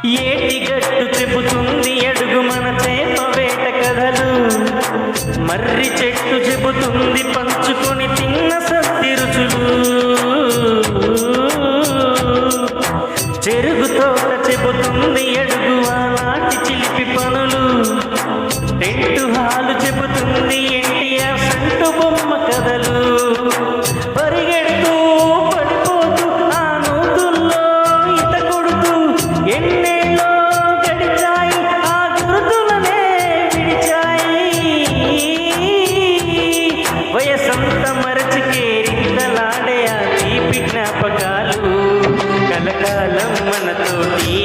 ఏటిగట్టు చెబుతుంది అడుగు మన చేప వేట కథలు, మర్రి చెట్టు చెబుతుంది పంచుకొని తిన్న సత్తి రుచులు, చెరుగు తోట చెబుతుంది అడుగు ఆనాటి చిలిపి పనులు, టెంటు హాలు చెబుతుంది ఎన్టీఆర్ సంటు బొమ్మ కథలు. పరిగెడుతూ పడిపోతూ ఆ నూతుల్లో ఈత కొడుతూ ఎన్నేళ్ళో గడిచాయి ఆ గుర్తులనే విడిచాయి. వయసంత మరచి కేరింతలాడే ఆ తీపి జ్ఞాపకాలు కలకాలం మనతోటి.